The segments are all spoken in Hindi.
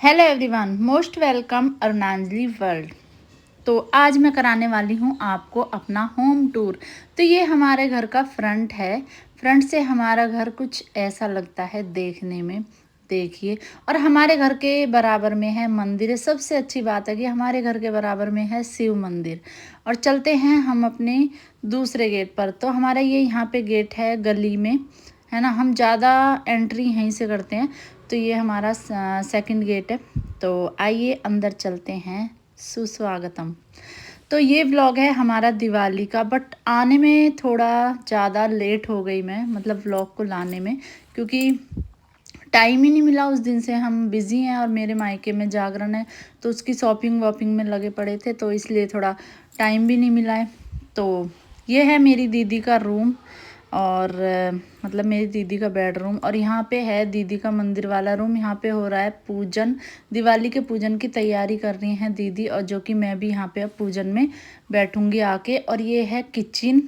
Hello everyone, most welcome Arunanjali world. तो आज मैं कराने वाली हूँ आपको अपना होम टूर। तो ये हमारे घर का फ्रंट है। फ्रंट से हमारा घर कुछ ऐसा लगता है देखने में। देखिए, और हमारे घर के बराबर में है मंदिर है। सबसे अच्छी बात है कि हमारे घर के बराबर में है शिव मंदिर। और चलते हैं हम अपने दूसरे गेट पर। तो हमारा ये यहाँ पे गेट है गली में, है ना। हम ज़्यादा एंट्री यहीं से करते हैं। तो ये हमारा सेकंड गेट है। तो आइए अंदर चलते हैं। सुस्वागतम। तो ये व्लॉग है हमारा दिवाली का, बट आने में थोड़ा ज़्यादा लेट हो गई मैं, मतलब व्लॉग को लाने में, क्योंकि टाइम ही नहीं मिला। उस दिन से हम बिज़ी हैं और मेरे मायके में जागरण है, तो उसकी शॉपिंग वॉपिंग में लगे पड़े थे, तो इसलिए थोड़ा टाइम भी नहीं मिला है। तो ये है मेरी दीदी का रूम, और मतलब मेरी दीदी का बेडरूम, और यहाँ पे है दीदी का मंदिर वाला रूम। यहाँ पे हो रहा है पूजन, दिवाली के पूजन की तैयारी कर रही हैं दीदी, और जो कि मैं भी यहाँ पे अब पूजन में बैठूंगी आके। और ये है किचन,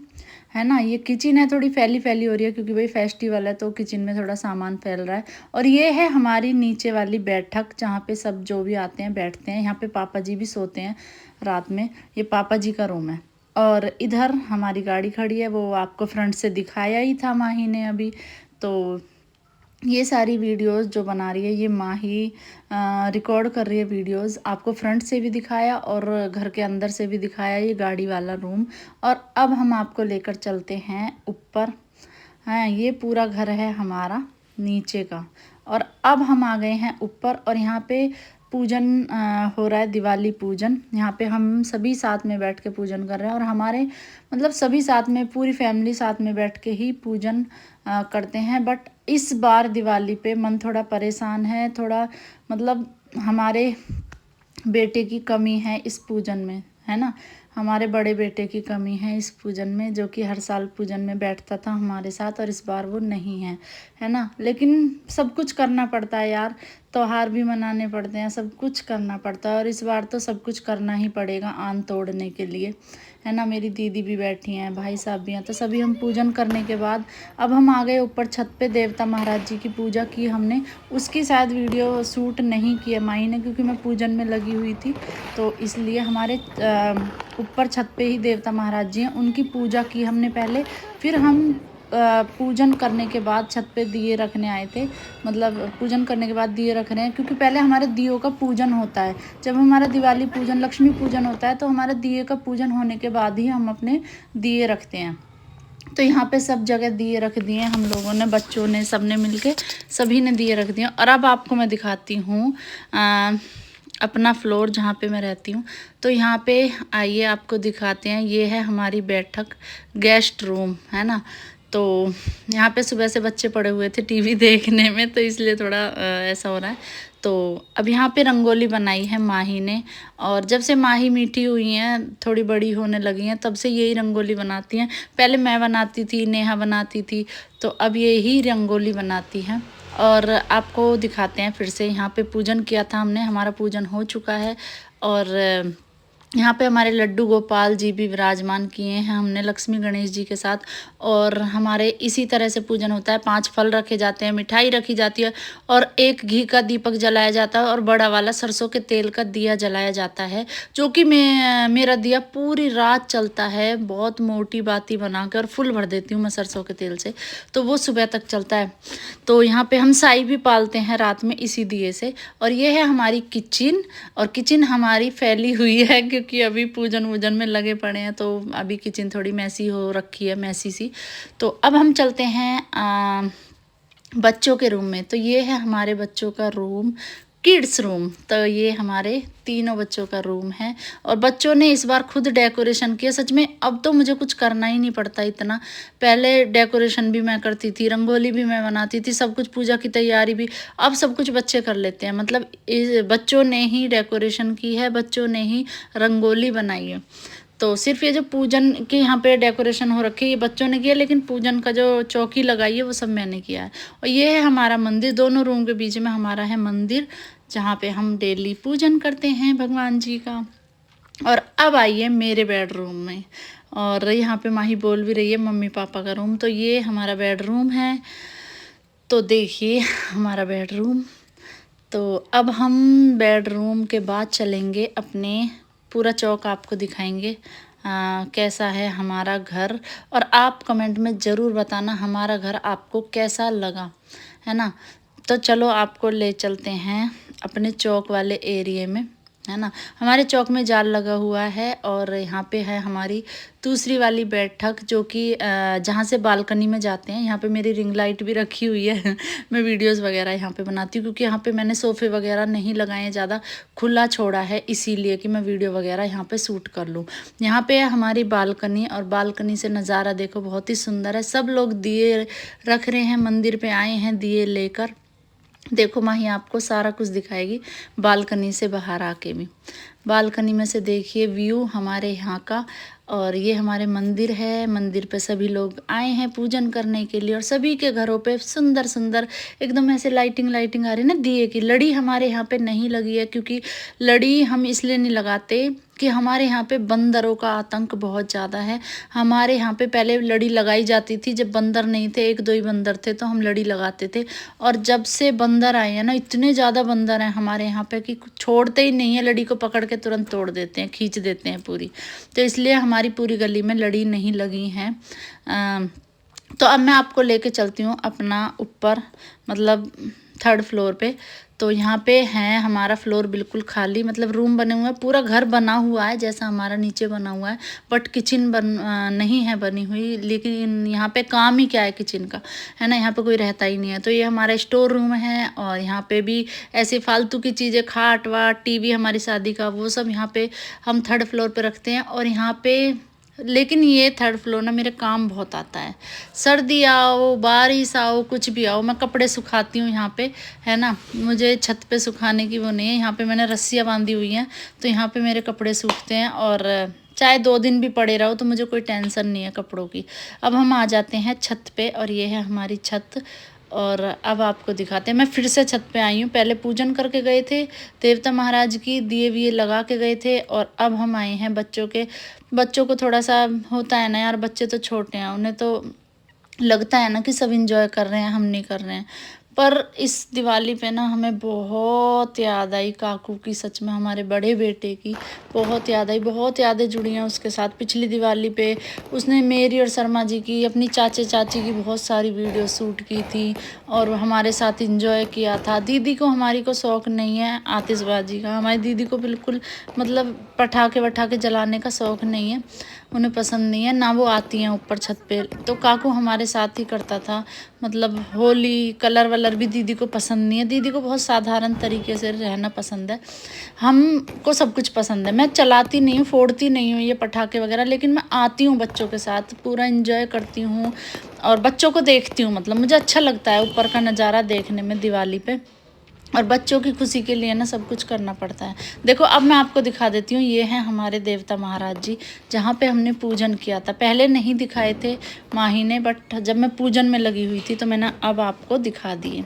है ना। ये किचन है, थोड़ी फैली फैली हो रही है क्योंकि भाई फेस्टिवल है, तो किचन में थोड़ा सामान फैल रहा है। और ये है हमारी नीचे वाली बैठक, जहाँ पे सब जो भी आते हैं बैठते हैं। यहाँ पे पापा जी भी सोते हैं रात में। ये पापा जी का रूम है। और इधर हमारी गाड़ी खड़ी है, वो आपको फ्रंट से दिखाया ही था माही ने अभी। तो ये सारी वीडियोस जो बना रही है ये माही रिकॉर्ड कर रही है वीडियोस। आपको फ्रंट से भी दिखाया और घर के अंदर से भी दिखाया ये गाड़ी वाला रूम। और अब हम आपको लेकर चलते हैं ऊपर। हाँ, ये पूरा घर है हमारा नीचे का। और अब हम आ गए हैं ऊपर, और यहाँ पे पूजन हो रहा है, दिवाली पूजन। यहाँ पे हम सभी साथ में बैठ के पूजन कर रहे हैं, और हमारे मतलब सभी साथ में, पूरी फैमिली साथ में बैठ के ही पूजन करते हैं। बट इस बार दिवाली पे मन थोड़ा परेशान है, थोड़ा मतलब हमारे बेटे की कमी है इस पूजन में, है ना। हमारे बड़े बेटे की कमी है इस पूजन में, जो कि हर साल पूजन में बैठता था हमारे साथ, और इस बार वो नहीं है, है ना। लेकिन सब कुछ करना पड़ता है यार, त्योहार भी मनाने पड़ते हैं, सब कुछ करना पड़ता है। और इस बार तो सब कुछ करना ही पड़ेगा आन तोड़ने के लिए, है ना। मेरी दीदी भी बैठी हैं, भाई साहब भी हैं, तो सभी हम पूजन करने के बाद अब हम आ गए ऊपर छत पे। देवता महाराज जी की पूजा की हमने, उसकी शायद वीडियो शूट नहीं किया माई ने, क्योंकि मैं पूजन में लगी हुई थी। तो इसलिए हमारे ऊपर छत पे ही देवता महाराज जी हैं, उनकी पूजा की हमने पहले। फिर हम पूजन करने के बाद छत पे दिए रखने आए थे। मतलब पूजन करने के बाद दिए रख रहे हैं, क्योंकि पहले हमारे दियों का पूजन होता है। जब हमारा दिवाली पूजन, लक्ष्मी पूजन होता है, तो हमारे दिए का पूजन होने के बाद ही हम अपने दिए रखते हैं। तो यहाँ पे सब जगह दिए रख दिए हम लोगों ने, बच्चों ने, सबने मिलके सभी ने दिए रख दिए। और अब आपको मैं दिखाती हूँ अपना फ्लोर जहाँ पे मैं रहती हूँ। तो यहाँ पे आइए आपको दिखाते हैं। ये है हमारी बैठक, गेस्ट रूम, है ना। तो यहाँ पे सुबह से बच्चे पड़े हुए थे टीवी देखने में, तो इसलिए थोड़ा ऐसा हो रहा है। तो अब यहाँ पे रंगोली बनाई है माही ने, और जब से माही मीठी हुई हैं, थोड़ी बड़ी होने लगी हैं, तब से यही रंगोली बनाती हैं। पहले मैं बनाती थी, नेहा बनाती थी, तो अब यही रंगोली बनाती हैं। और आपको दिखाते हैं फिर से। यहाँ पे पूजन किया था हमने, हमारा पूजन हो चुका है। और यहाँ पे हमारे लड्डू गोपाल जी भी विराजमान किए हैं हमने लक्ष्मी गणेश जी के साथ। और हमारे इसी तरह से पूजन होता है। 5 फल रखे जाते हैं, मिठाई रखी जाती है, और एक घी का दीपक जलाया जाता है, और बड़ा वाला सरसों के तेल का दिया जलाया जाता है, जो कि मेरा दिया पूरी रात चलता है। बहुत मोटी बाती बनाकर फुल भर देती हूँ मैं सरसों के तेल से, तो वो सुबह तक चलता है। तो यहाँ पे हम साई भी पालते हैं रात में इसी दिए से। और ये है हमारी किचन, और किचन हमारी फैली हुई है क्योंकि अभी पूजन वूजन में लगे पड़े हैं, तो अभी किचन थोड़ी मैसी हो रखी है, मैसी सी। तो अब हम चलते हैं बच्चों के रूम में। तो ये है हमारे बच्चों का रूम, किड्स रूम। तो ये हमारे तीनों बच्चों का रूम है, और बच्चों ने इस बार खुद डेकोरेशन किया। सच में अब तो मुझे कुछ करना ही नहीं पड़ता इतना। पहले डेकोरेशन भी मैं करती थी, रंगोली भी मैं बनाती थी, सब कुछ, पूजा की तैयारी भी। अब सब कुछ बच्चे कर लेते हैं, मतलब बच्चों ने ही डेकोरेशन की है, बच्चों ने ही रंगोली बनाई है। तो सिर्फ ये जो पूजन के यहाँ पे डेकोरेशन हो रखी है ये बच्चों ने किया, लेकिन पूजन का जो चौकी लगाई है वो सब मैंने किया है। और ये है हमारा मंदिर, दोनों रूम के बीच में हमारा है मंदिर, जहाँ पे हम डेली पूजन करते हैं भगवान जी का। और अब आइए मेरे बेडरूम में, और यहाँ पे माही बोल भी रही है मम्मी पापा का रूम। तो ये हमारा बेडरूम है। तो देखिए हमारा बेडरूम, तो अब हम बेडरूम के बाद चलेंगे अपने, पूरा चौक आपको दिखाएंगे कैसा है हमारा घर। और आप कमेंट में ज़रूर बताना हमारा घर आपको कैसा लगा, है ना। तो चलो आपको ले चलते हैं अपने चौक वाले एरिया में, है ना। हमारे चौक में जाल लगा हुआ है और यहाँ पे है हमारी दूसरी वाली बैठक जो कि जहाँ से बालकनी में जाते हैं। यहाँ पे मेरी रिंग लाइट भी रखी हुई है मैं वीडियोस वगैरह यहाँ पे बनाती हूँ क्योंकि यहाँ पे मैंने सोफ़े वगैरह नहीं लगाए हैं, ज़्यादा खुला छोड़ा है इसीलिए कि मैं वीडियो वगैरह यहाँ पे शूट कर लूँ। यहाँ पे है हमारी बालकनी और बालकनी से नज़ारा देखो बहुत ही सुंदर है। सब लोग दिए रख रहे हैं, मंदिर पे आए हैं दिए लेकर। देखो माही आपको सारा कुछ दिखाएगी बालकनी से बाहर आके भी। बालकनी में से देखिए व्यू हमारे यहाँ का। और ये हमारे मंदिर है, मंदिर पे सभी लोग आए हैं पूजन करने के लिए और सभी के घरों पे सुंदर सुंदर एकदम ऐसे लाइटिंग लाइटिंग आ रही है ना दिए की। लड़ी हमारे यहाँ पे नहीं लगी है क्योंकि लड़ी हम इसलिए नहीं लगाते कि हमारे यहाँ पे बंदरों का आतंक बहुत ज़्यादा है। हमारे यहाँ पे पहले लड़ी लगाई जाती थी जब बंदर नहीं थे, एक दो ही बंदर थे तो हम लड़ी लगाते थे। और जब से बंदर आए हैं ना, इतने ज़्यादा बंदर हैं हमारे यहाँ पे कि छोड़ते ही नहीं है, लड़ी को पकड़ के तुरंत तोड़ देते हैं, खींच देते हैं पूरी। तो इसलिए हमारी पूरी गली में लड़ी नहीं लगी हैं। तो अब मैं आपको लेके चलती हूँ अपना ऊपर, मतलब 3rd फ्लोर पे। तो यहाँ पे है हमारा फ्लोर बिल्कुल खाली, मतलब रूम बने हुए हैं, पूरा घर बना हुआ है जैसा हमारा नीचे बना हुआ है, बट किचन नहीं है बनी हुई। लेकिन यहाँ पे काम ही क्या है किचन का, है ना, यहाँ पे कोई रहता ही नहीं है। तो ये हमारा स्टोर रूम है और यहाँ पे भी ऐसे फालतू की चीज़ें, खाट वाट, टीवी हमारी शादी का, वो सब यहाँ पे हम 3rd फ्लोर पे रखते हैं। और यहाँ पे लेकिन ये 3rd फ्लोर ना मेरे काम बहुत आता है। सर्दी आओ, बारिश आओ, कुछ भी आओ, मैं कपड़े सुखाती हूँ यहाँ पे, है ना। मुझे छत पे सुखाने की वो नहीं है, यहाँ पे मैंने रस्सियाँ बांधी हुई हैं तो यहाँ पे मेरे कपड़े सूखते हैं। और चाहे 2 दिन भी पड़े रहो तो मुझे कोई टेंशन नहीं है कपड़ों की। अब हम आ जाते हैं छत पे और ये है हमारी छत। और अब आपको दिखाते हैं, मैं फिर से छत पे आई हूँ। पहले पूजन करके गए थे देवता महाराज की, दिए विए लगा के गए थे। और अब हम आए हैं बच्चों को थोड़ा सा होता है ना यार, बच्चे तो छोटे हैं, उन्हें तो लगता है ना कि सब इंजॉय कर रहे हैं, हम नहीं कर रहे हैं। पर इस दिवाली पे ना हमें बहुत याद आई काकू की, सच में हमारे बड़े बेटे की बहुत याद आई, बहुत यादें जुड़ी हैं उसके साथ। पिछली दिवाली पे उसने मेरी और शर्मा जी की, अपनी चाचे चाची की बहुत सारी वीडियो शूट की थी और हमारे साथ इंजॉय किया था। दीदी को, हमारी को शौक़ नहीं है आतिशबाजी का, हमारी दीदी को बिल्कुल मतलब पटाखे वटाखे जलाने का शौक़ नहीं है, उन्हें पसंद नहीं है ना, वो आती हैं ऊपर छत पे। तो काकू हमारे साथ ही करता था, मतलब होली कलर वलर भी दीदी को पसंद नहीं है, दीदी को बहुत साधारण तरीके से रहना पसंद है। हमको सब कुछ पसंद है। मैं चलाती नहीं हूँ, फोड़ती नहीं हूँ ये पटाखे वगैरह, लेकिन मैं आती हूँ बच्चों के साथ, पूरा इंजॉय करती हूँ और बच्चों को देखती हूँ। मतलब मुझे अच्छा लगता है ऊपर का नज़ारा देखने में दिवाली पे, और बच्चों की खुशी के लिए ना सब कुछ करना पड़ता है। देखो अब मैं आपको दिखा देती हूँ, ये हैं हमारे देवता महाराज जी जहाँ पे हमने पूजन किया था। पहले नहीं दिखाए थे माही ने, बट जब मैं पूजन में लगी हुई थी तो मैंने अब आपको दिखा दिए।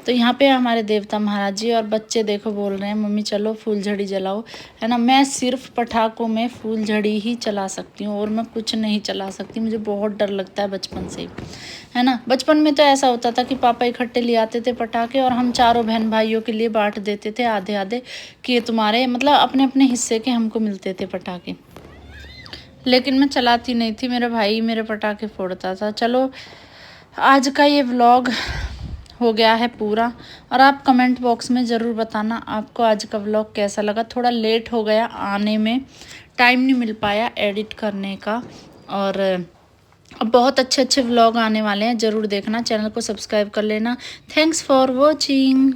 तो यहाँ पे हमारे देवता महाराज जी, और बच्चे देखो बोल रहे हैं मम्मी चलो फूलझड़ी जलाओ, है ना। मैं सिर्फ पटाखों में फूलझड़ी ही चला सकती हूँ और मैं कुछ नहीं चला सकती, मुझे बहुत डर लगता है बचपन से ही, है ना। बचपन में तो ऐसा होता था कि पापा इकट्ठे ले आते थे पटाखे और हम चारों बहन भाइयों के लिए बांट देते थे आधे आधे, कि ये तुम्हारे, मतलब अपने अपने हिस्से के हमको मिलते थे पटाखे। लेकिन मैं चलाती नहीं थी, मेरा भाई मेरे पटाखे फोड़ता था। चलो आज का ये व्लॉग हो गया है पूरा, और आप कमेंट बॉक्स में ज़रूर बताना आपको आज का व्लॉग कैसा लगा। थोड़ा लेट हो गया आने में, टाइम नहीं मिल पाया एडिट करने का। और अब बहुत अच्छे अच्छे व्लॉग आने वाले हैं, ज़रूर देखना, चैनल को सब्सक्राइब कर लेना। Thanks for watching.